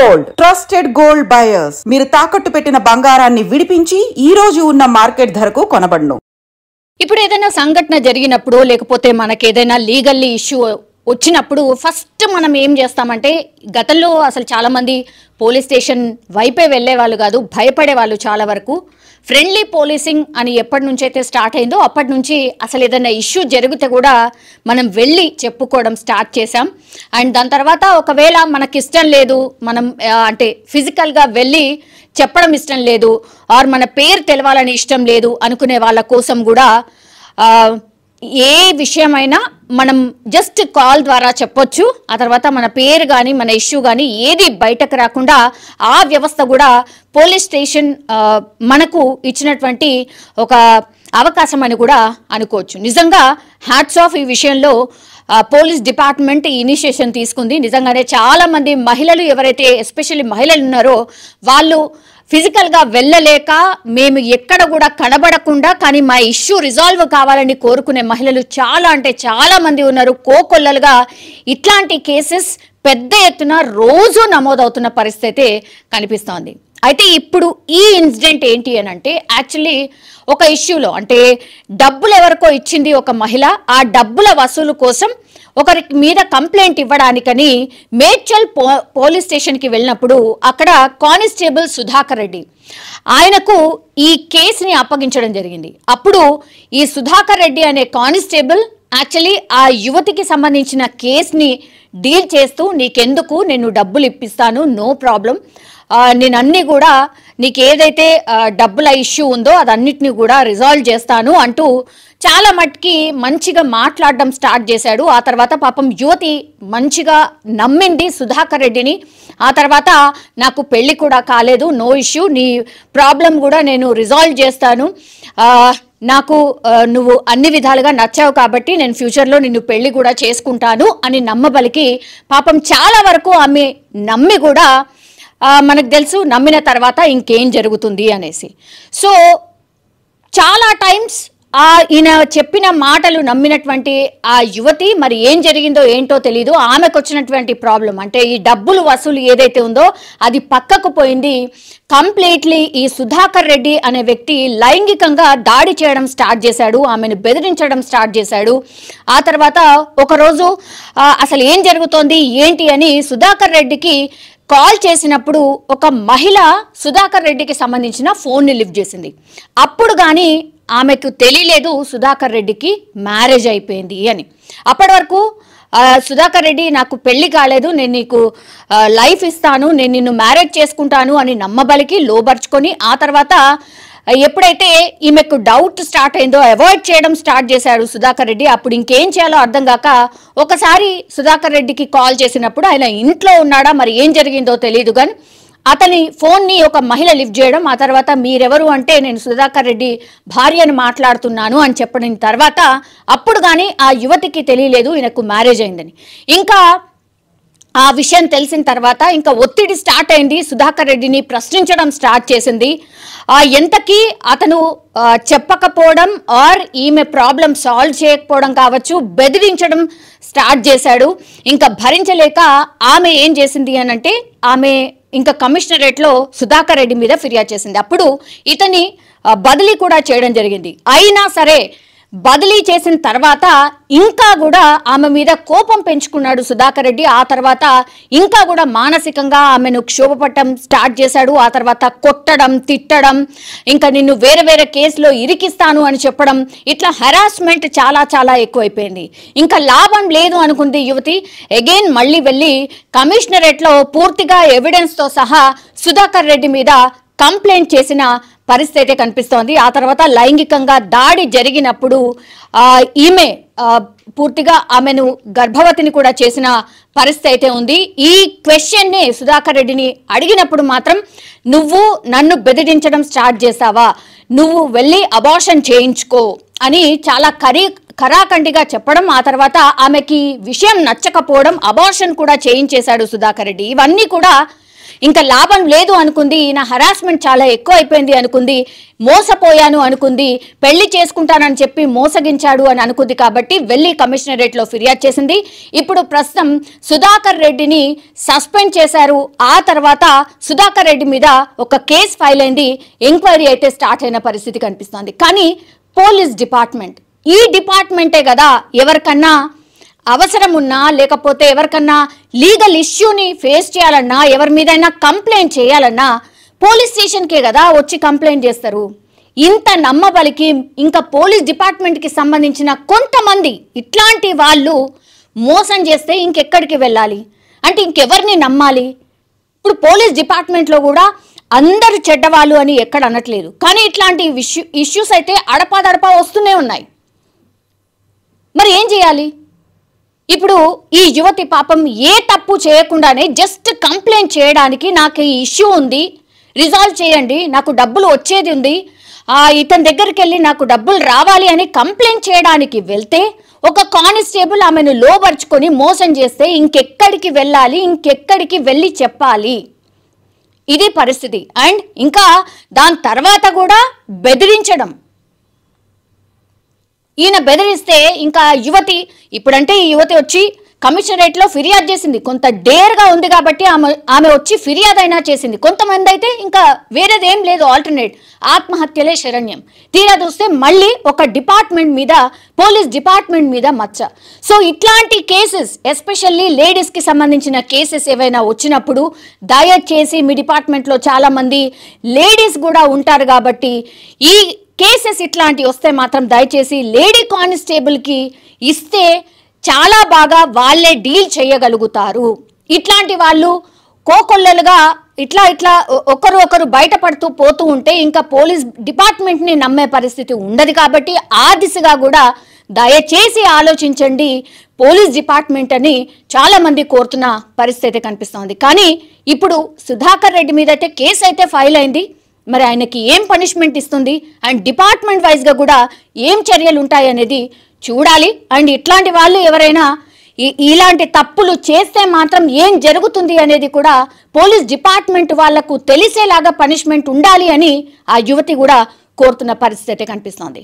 Gold, trusted gold buyers. మీరు తాకట్టు పెట్టిన బంగారాన్ని విడిపించి ఈ రోజు ఉన్న మార్కెట్ ధరకు కొనబడును. ఇప్పుడు ఏదైనా సంఘటన జరిగినప్పుడు లేకపోతే మనకి ఏదైనా లీగల్లీ ఇష్యూ వచ్చినప్పుడు ఫస్ట్ మనం ఏం చేస్తామంటే, గతంలో అసలు చాలామంది పోలీస్ స్టేషన్ వైపే వెళ్ళే వాళ్ళు కాదు, భయపడే వాళ్ళు చాలా వరకు. ఫ్రెండ్లీ పోలీసింగ్ అని ఎప్పటి నుంచి అయితే స్టార్ట్ అయిందో అప్పటి నుంచి అసలు ఏదైనా ఇష్యూ జరిగితే కూడా మనం వెళ్ళి చెప్పుకోవడం స్టార్ట్ చేసాం. అండ్ దాని తర్వాత ఒకవేళ మనకి ఇష్టం లేదు, మనం అంటే ఫిజికల్గా వెళ్ళి చెప్పడం ఇష్టం లేదు, ఆర్ మన పేరు తెలవాలని ఇష్టం లేదు అనుకునే వాళ్ళ కోసం కూడా ఏ విషయమైనా మనం జస్ట్ కాల్ ద్వారా చెప్పొచ్చు. ఆ తర్వాత మన పేరు కానీ మన ఇష్యూ కానీ ఏది బయటకు రాకుండా ఆ వ్యవస్థ కూడా పోలీస్ స్టేషన్ మనకు ఇచ్చినటువంటి ఒక అవకాశం అని కూడా అనుకోవచ్చు. నిజంగా హ్యాట్స్ ఆఫ్ ఈ విషయంలో పోలీస్ డిపార్ట్మెంట్ ఇనిషియేషన్ తీసుకుంది. నిజంగానే చాలామంది మహిళలు ఎవరైతే ఎస్పెషల్లీ మహిళలు ఉన్నారో వాళ్ళు ఫిజికల్గా వెళ్ళలేక మేము ఎక్కడ కూడా కనబడకుండా కానీ మా ఇష్యూ రిజాల్వ్ కావాలని కోరుకునే మహిళలు చాలా అంటే చాలా మంది ఉన్నారు. కోకొల్లలుగా ఇట్లాంటి కేసెస్ పెద్ద ఎత్తున రోజు నమోదవుతున్న పరిస్థితి కనిపిస్తోంది. అయితే ఇప్పుడు ఈ ఇన్సిడెంట్ ఏంటి అని అంటే, యాక్చువల్లీ ఒక ఇష్యూలో అంటే డబ్బులు ఎవరికో ఇచ్చింది ఒక మహిళ, ఆ డబ్బుల వసూలు కోసం ఒకరి మీద కంప్లైంట్ ఇవ్వడానికని మేడ్చల్ పోలీస్ స్టేషన్కి వెళ్ళినప్పుడు అక్కడ కానిస్టేబుల్ సుధాకర్ రెడ్డి ఆయనకు ఈ కేసుని అప్పగించడం జరిగింది. అప్పుడు ఈ సుధాకర్ రెడ్డి అనే కానిస్టేబుల్ యాక్చువల్లీ ఆ యువతికి సంబంధించిన కేసుని డీల్ చేస్తూ, నీకెందుకు, నేను డబ్బులు ఇప్పిస్తాను, నో ప్రాబ్లం, నేను అన్నీ కూడా నీకు ఏదైతే డబ్బుల ఇష్యూ ఉందో అదన్నిటినీ కూడా రిజాల్వ్ చేస్తాను అంటూ చాలా మట్టుకి మంచిగా మాట్లాడడం స్టార్ట్ చేశాడు. ఆ తర్వాత పాపం యువతి మంచిగా నమ్మింది సుధాకర్ రెడ్డిని. ఆ తర్వాత నాకు పెళ్లి కూడా కాలేదు, నో ఇష్యూ, నీ ప్రాబ్లం కూడా నేను రిజాల్వ్ చేస్తాను, నాకు నువ్వు అన్ని విధాలుగా నచ్చావు కాబట్టి నేను ఫ్యూచర్లో నిన్ను పెళ్లి కూడా చేసుకుంటాను అని నమ్మబలికి పాపం చాలా వరకు ఆమె నమ్మి కూడా మనకు తెలుసు నమ్మిన తర్వాత ఇంకేం జరుగుతుంది అనేసి. సో చాలా టైమ్స్ ఈయన చెప్పిన మాటలు నమ్మినటువంటి ఆ యువతి మరి ఏం జరిగిందో ఏంటో తెలీదు, ఆమెకు వచ్చినటువంటి ప్రాబ్లం అంటే ఈ డబ్బులు వసూలు ఏదైతే ఉందో అది పక్కకు పోయింది. కంప్లీట్లీ ఈ సుధాకర్ రెడ్డి అనే వ్యక్తి లైంగికంగా దాడి చేయడం స్టార్ట్ చేశాడు, ఆమెను బెదిరించడం స్టార్ట్ చేశాడు. ఆ తర్వాత ఒకరోజు అసలు ఏం జరుగుతోంది ఏంటి అని సుధాకర్ రెడ్డికి కాల్ చేసినప్పుడు ఒక మహిళ సుధాకర్ రెడ్డికి సంబంధించిన ఫోన్ని లిఫ్ట్ చేసింది. అప్పుడు కానీ ఆమెకు తెలియలేదు సుధాకర్ రెడ్డికి మ్యారేజ్ అయిపోయింది అని. అప్పటి వరకు సుధాకర్ రెడ్డి నాకు పెళ్లి కాలేదు, నేను నీకు లైఫ్ ఇస్తాను, నేను నిన్ను మ్యారేజ్ చేసుకుంటాను అని నమ్మబలికి లోబర్చుకొని ఆ తర్వాత ఎప్పుడైతే ఈమెకు డౌట్ స్టార్ట్ అయిందో అవాయిడ్ చేయడం స్టార్ట్ చేశాడు సుధాకర్ రెడ్డి. అప్పుడు ఇంకేం చేయాలో అర్థం కాక ఒకసారి సుధాకర్ రెడ్డికి కాల్ చేసినప్పుడు ఆయన ఇంట్లో ఉన్నాడా మరి ఏం జరిగిందో తెలియదు కానీ అతని ఫోన్ని ఒక మహిళ లిఫ్ట్ చేయడం, ఆ తర్వాత మీరెవరు అంటే నేను సుధాకర్ రెడ్డి భార్యను మాట్లాడుతున్నాను అని చెప్పిన తర్వాత అప్పుడు కానీ ఆ యువతికి తెలియలేదు ఈయనకు మ్యారేజ్ అయిందని. ఇంకా ఆ విషయం తెలిసిన తర్వాత ఇంకా ఒత్తిడి స్టార్ట్ అయింది, సుధాకర్ రెడ్డిని ప్రశ్నించడం స్టార్ట్ చేసింది. ఎంతకీ అతను చెప్పకపోవడం ఆర్ ఈమె ప్రాబ్లం సాల్వ్ చేయకపోవడం కావచ్చు, బెదిరించడం స్టార్ట్ చేశాడు. ఇంకా భరించలేక ఆమె ఏం చేసింది అని అంటే ఆమె ఇంకా కమిషనరేట్లో సుధాకర్ రెడ్డి మీద ఫిర్యాదు చేసింది. అప్పుడు ఇతని బదిలీ కూడా చేయడం జరిగింది. అయినా సరే బదిలీ చేసిన తర్వాత ఇంకా కూడా ఆమె మీద కోపం పెంచుకున్నాడు సుధాకర్ రెడ్డి. ఆ తర్వాత ఇంకా కూడా మానసికంగా ఆమెను క్షోభపట్టడం స్టార్ట్ చేశాడు. ఆ తర్వాత కొట్టడం, తిట్టడం, ఇంకా నిన్ను వేరే వేరే కేసులో ఇరికిస్తాను అని చెప్పడం, ఇట్లా హెరాస్మెంట్ చాలా చాలా ఎక్కువైపోయింది. ఇంకా లాభం లేదు అనుకుంది యువతి. అగైన్ మళ్ళీ వెళ్ళి కమిషనరేట్లో పూర్తిగా ఎవిడెన్స్తో సహా సుధాకర్ రెడ్డి మీద కంప్లైంట్ చేసిన పరిస్థితి కనిపిస్తోంది. ఆ తర్వాత లైంగికంగా దాడి జరిగినప్పుడు ఈమె పూర్తిగా ఆమెను గర్భవతిని కూడా చేసిన పరిస్థితి అయితే ఉంది. ఈ క్వశ్చన్ని సుధాకర్ రెడ్డిని అడిగినప్పుడు మాత్రం నువ్వు నన్ను బెదిరించడం స్టార్ట్ చేసావా, నువ్వు వెళ్ళి అబార్షన్ చేయించుకో అని చాలా కరాఖండిగా చెప్పడం, ఆ తర్వాత ఆమెకి విషయం నచ్చకపోవడం, అబార్షన్ కూడా చేయించేశాడు సుధాకర్ రెడ్డి. ఇవన్నీ కూడా ఇంకా లాభం లేదు అనుకుంది, నా హరాస్మెంట్ చాలా ఎక్కువ అయిపోయింది అనుకుంది, మోసపోయాను అనుకుంది, పెళ్లి చేసుకుంటానని చెప్పి మోసగించాడు అని అనుకుంది. కాబట్టి వెళ్ళి కమిషనరేట్లో ఫిర్యాదు చేసింది. ఇప్పుడు ప్రస్తుతం సుధాకర్ రెడ్డిని సస్పెండ్ చేశారు. ఆ తర్వాత సుధాకర్ రెడ్డి మీద ఒక కేసు ఫైల్ అయింది. ఎంక్వైరీ అయితే స్టార్ట్ అయిన పరిస్థితి కనిపిస్తోంది. కానీ పోలీస్ డిపార్ట్మెంట్, ఈ డిపార్ట్మెంటే కదా ఎవరికన్నా అవసరం ఉన్నా లేకపోతే ఎవరికన్నా లీగల్ ఇష్యూని ఫేస్ చేయాలన్నా, ఎవరి మీదైనా కంప్లైంట్ చేయాలన్నా పోలీస్ స్టేషన్కే కదా వచ్చి కంప్లైంట్ చేస్తారు. ఇంత నమ్మబలికి ఇంకా పోలీస్ డిపార్ట్మెంట్కి సంబంధించిన కొంతమంది ఇట్లాంటి వాళ్ళు మోసం చేస్తే ఇంకెక్కడికి వెళ్ళాలి అంటే ఇంకెవరిని నమ్మాలి? ఇప్పుడు పోలీస్ డిపార్ట్మెంట్లో కూడా అందరు చెడ్డవాళ్ళు అని ఎక్కడ అనట్లేదు, కానీ ఇట్లాంటి ఇష్యూస్ అయితే అడపాదడపా వస్తూనే ఉన్నాయి. మరి ఏం చేయాలి? ఇప్పుడు ఈ యువతి పాపం ఏ తప్పు చేయకుండానే జస్ట్ కంప్లైంట్ చేయడానికి నాకు ఈ ఇష్యూ ఉంది, రిజాల్వ్ చేయండి, నాకు డబ్బులు వచ్చేది ఉంది, ఇతని దగ్గరికి వెళ్ళి నాకు డబ్బులు రావాలి అని కంప్లైంట్ చేయడానికి వెళ్తే ఒక కానిస్టేబుల్ ఆమెను లోబర్చుకొని మోసం చేస్తే ఇంకెక్కడికి వెళ్ళాలి, ఇంకెక్కడికి వెళ్ళి చెప్పాలి? ఇది పరిస్థితి. అండ్ ఇంకా దాని తర్వాత కూడా బెదిరించడం. ఈయన బెదిరిస్తే ఇంకా యువతి, ఇప్పుడంటే ఈ యువతి వచ్చి కమిషనరేట్లో ఫిర్యాదు చేసింది. కొంత డేర్గా ఉంది కాబట్టి ఆమె వచ్చి ఫిర్యాదు అయినా చేసింది. కొంతమంది అయితే ఇంకా వేరేదేం లేదు, ఆల్టర్నేట్ ఆత్మహత్యలే శరణ్యం. తీరా చూస్తే మళ్ళీ ఒక డిపార్ట్మెంట్ మీద, పోలీస్ డిపార్ట్మెంట్ మీద మచ్చ. సో ఇట్లాంటి కేసెస్, ఎస్పెషల్లీ లేడీస్కి సంబంధించిన కేసెస్ ఏవైనా వచ్చినప్పుడు దయచేసి మీ డిపార్ట్మెంట్లో చాలామంది లేడీస్ కూడా ఉంటారు కాబట్టి ఈ కేసెస్ ఇట్లాంటివి వస్తే మాత్రం దయచేసి లేడీ కానిస్టేబుల్కి ఇస్తే చాలా బాగా వాళ్ళే డీల్ చేయగలుగుతారు. ఇట్లాంటి వాళ్ళు కోకొల్లలుగా ఇట్లా ఒకరు బయటపడుతూ పోతూ ఉంటే ఇంకా పోలీస్ డిపార్ట్మెంట్ని నమ్మే పరిస్థితి ఉండదు. కాబట్టి ఆ దిశగా కూడా దయచేసి ఆలోచించండి పోలీస్ డిపార్ట్మెంట్ అని చాలా మంది కోరుతున్న పరిస్థితి కనిపిస్తోంది. కానీ ఇప్పుడు సుధాకర్ రెడ్డి మీద అయితే కేసు అయితే ఫైల్ అయింది. మరి ఆయనకి ఏం పనిష్మెంట్ ఇస్తుంది అండ్ డిపార్ట్మెంట్ వైజ్గా కూడా ఏం చర్యలు ఉంటాయి అనేది చూడాలి. అండ్ ఇట్లాంటి వాళ్ళు ఎవరైనా ఇలాంటి తప్పులు చేస్తే మాత్రం ఏం జరుగుతుంది అనేది కూడా పోలీస్ డిపార్ట్మెంట్ వాళ్లకు తెలిసేలాగా పనిష్మెంట్ ఉండాలి అని ఆ యువతి కూడా కోరుతున్న పరిస్థితి కనిపిస్తోంది.